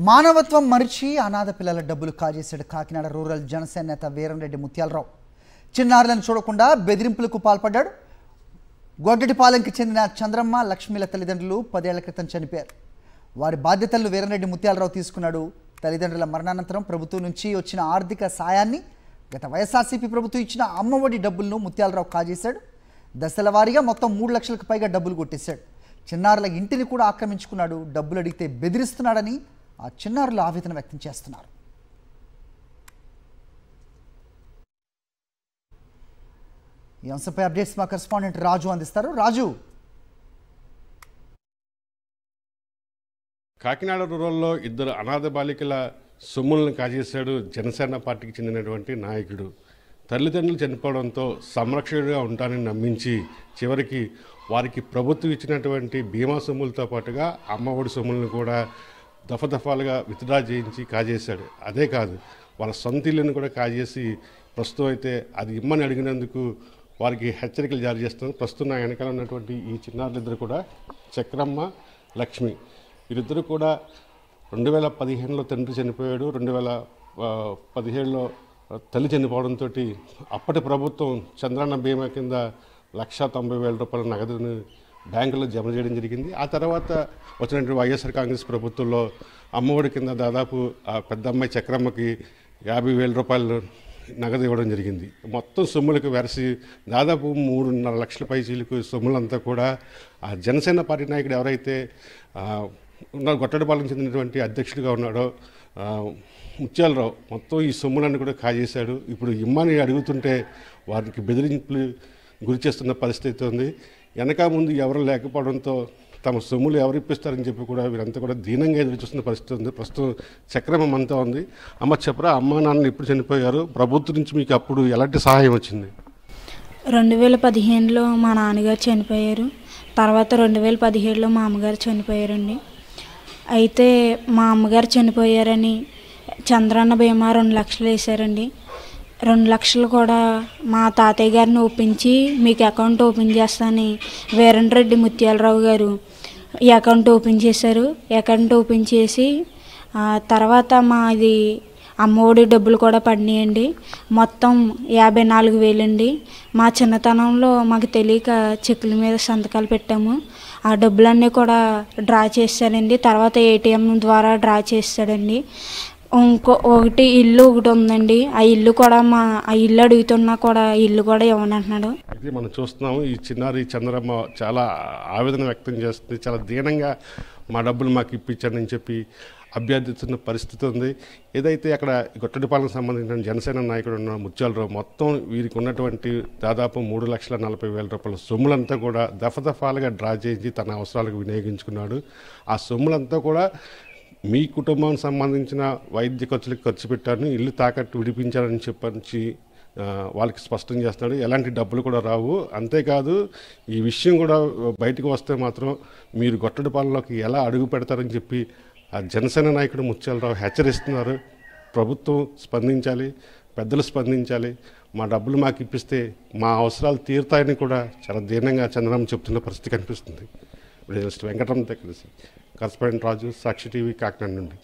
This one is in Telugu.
మానవత్వం మరిచి అనాథ పిల్లల డబ్బులు కాజేశాడు కాకినాడ రూరల్ జనసేన నేత వీరంరెడ్డి ముత్యాలరావు. చిన్నారులను చూడకుండా బెదిరింపులకు పాల్పడ్డాడు. గొడ్డటిపాలెంకి చెందిన చంద్రమ్మ లక్ష్మిల తల్లిదండ్రులు 10 ఏళ్ల క్రితం చనిపోయారు. వారి బాధ్యతలను వీరంరెడ్డి ముత్యాలరావు తీసుకున్నాడు. తల్లిదండ్రుల మరణానంతరం ప్రభుత్వం నుంచి వచ్చిన ఆర్థిక సాయాన్ని, గత వైఎస్ఆర్సీపీ ప్రభుత్వం ఇచ్చిన అమ్మఒడి డబ్బులను ముత్యాలరావు కాజేశాడు. దశల వారీగా మొత్తం 3 లక్షలకు పైగా డబ్బులు కొట్టేశాడు. చిన్నారుల ఇంటిని కూడా ఆక్రమించుకున్నాడు. డబ్బులు అడిగితే బెదిరిస్తున్నాడని ఆ చిన్నారులు ఆవేదన వ్యక్తం చేస్తున్నారు. ఈ అంశంపై అప్డేట్స్ మా కరెస్పాండెంట్ రాజు అందిస్తారు. రాజు, కాకినాడ రూరల్లో 2 అనాథ బాలికల సొమ్ములను కాజేశాడు జనసేన పార్టీకి చెందినటువంటి నాయకుడు. తల్లిదండ్రులు చనిపోవడంతో సంరక్షకుడిగా ఉంటానని నమ్మించి చివరికి వారికి ప్రభుత్వం ఇచ్చినటువంటి బీమా సొమ్ములతో పాటుగా అమ్మఒడి సొమ్ములను కూడా దఫాలుగా విత్డ్రా చేయించి కాజేశాడు. అదే కాదు, వాళ్ళ సొంత ఇల్లును కూడా కాజేసి ప్రస్తుతం అయితే అది ఇమ్మని అడిగినందుకు వారికి హెచ్చరికలు జారీ చేస్తున్నారు. ప్రస్తుతం వెనకాల ఉన్నటువంటి ఈ చిన్నారులిద్దరు కూడా చక్రమ్మ, లక్ష్మి, వీరిద్దరూ కూడా 2015లో తండ్రి చనిపోయాడు. 2017లో తల్లి చనిపోవడంతో అప్పటి ప్రభుత్వం చంద్రన్న బీమా కింద 1,90,000 రూపాయల నగదును బ్యాంకులో జమ చేయడం జరిగింది. ఆ తర్వాత వచ్చినటువంటి వైఎస్ఆర్ కాంగ్రెస్ ప్రభుత్వంలో అమ్మఒడి కింద దాదాపు ఆ పెద్ద అమ్మాయి చక్రమ్మకి 50,000 రూపాయలు నగదు ఇవ్వడం జరిగింది. మొత్తం సొమ్ములకు వెరసి దాదాపు 3.5 లక్షల పైచీలకు సొమ్ములంతా కూడా ఆ జనసేన పార్టీ నాయకుడు ఎవరైతే గొట్టడిపాలెం చెందినటువంటి అధ్యక్షుడిగా ఉన్నాడో ముత్యాలరావు మొత్తం ఈ సొమ్ములన్నీ కూడా కాజేశాడు. ఇప్పుడు ఇమ్మని అడుగుతుంటే వారికి బెదిరింపులు గురి చేస్తున్న పరిస్థితి ఉంది. వెనక ముందు ఎవరు లేకపోవడంతో తమ సొమ్ములు ఎవరు ఇప్పిస్తారని చెప్పి కూడా వీరంతా కూడా దీనంగా ఎదురు చూస్తున్న పరిస్థితి ఉంది. ప్రస్తుతం చక్రమ్మ అంతా ఉంది. అమ్మ చెప్పరా, అమ్మ నాన్న ఎప్పుడు చనిపోయారు? ప్రభుత్వం నుంచి మీకు అప్పుడు ఎలాంటి సహాయం వచ్చింది? 2015లో మా నాన్నగారు చనిపోయారు. తర్వాత 2017లో మా అమ్మగారు చనిపోయారండి. అయితే మా అమ్మగారు చనిపోయారని చంద్రన్న బీమా 2 లక్షలు వేశారండి. 2 లక్షలు కూడా మా తాతయ్య గారిని ఒప్పించి మీకు అకౌంట్ ఓపెన్ చేస్తానని వీరంరెడ్డి ముత్యాలరావు గారు ఈ అకౌంట్ ఓపెన్ చేశారు. అకౌంట్ ఓపెన్ చేసి తర్వాత మాది అమ్మఒడి డబ్బులు కూడా పడినాయండి. మొత్తం 54,000 అండి. మా చిన్నతనంలో మాకు తెలియక చెక్కుల మీద సంతకాలు పెట్టాము. ఆ డబ్బులన్నీ కూడా డ్రా చేశాడండి. తర్వాత ఏటీఎం ద్వారా డ్రా చేస్తాడండి. ఒకటి ఇల్లు ఒకటి ఉందండి. ఆ ఇల్లు కూడా ఆ ఇల్లు అడుగుతున్నా కూడా ఇల్లు కూడా ఇవ్వనంటున్నాడు. అయితే మనం చూస్తున్నాము ఈ చిన్నారి చంద్రమ్మ చాలా ఆవేదన వ్యక్తం చేస్తుంది. చాలా దీనంగా మా డబ్బులు మాకు ఇప్పించానని చెప్పి అభ్యర్థిస్తున్న పరిస్థితి ఉంది. ఏదైతే అక్కడ గొట్టడిపాలెంకి సంబంధించిన జనసేన నాయకుడు ఉన్న ముత్యాలరావు మొత్తం వీరికి ఉన్నటువంటి దాదాపు 3,40,000 రూపాయల సొమ్ములంతా కూడా దఫాలుగా డ్రా చేసి తన అవసరాలకు వినియోగించుకున్నాడు. ఆ సొమ్ములంతా కూడా మీ కుటుంబానికి సంబంధించిన వైద్య ఖర్చులకు ఖర్చు పెట్టాను, ఇల్లు తాకట్టు విడిపించాలని చెప్పి వాళ్ళకి స్పష్టం చేస్తున్నాడు. ఎలాంటి డబ్బులు కూడా రావు. అంతేకాదు, ఈ విషయం కూడా బయటకు వస్తే మాత్రం మీరు గొట్టడిపాలెంలోకి ఎలా అడుగు పెడతారని చెప్పి ఆ జనసేన నాయకుడు ముత్యాలరావు హెచ్చరిస్తున్నారు. ప్రభుత్వం స్పందించాలి, పెద్దలు స్పందించాలి, మా డబ్బులు మాకు ఇప్పిస్తే మా అవసరాలు తీరుతాయని కూడా చాలా దీనంగా చంద్రమ్మ చెప్తున్న పరిస్థితి కనిపిస్తుంది. జర్నలిస్ట్ వెంకటరమణతో కలిసి కరెస్పాండెంట్ రాజు, సాక్షి టీవీ, కాకినాడ నుండి.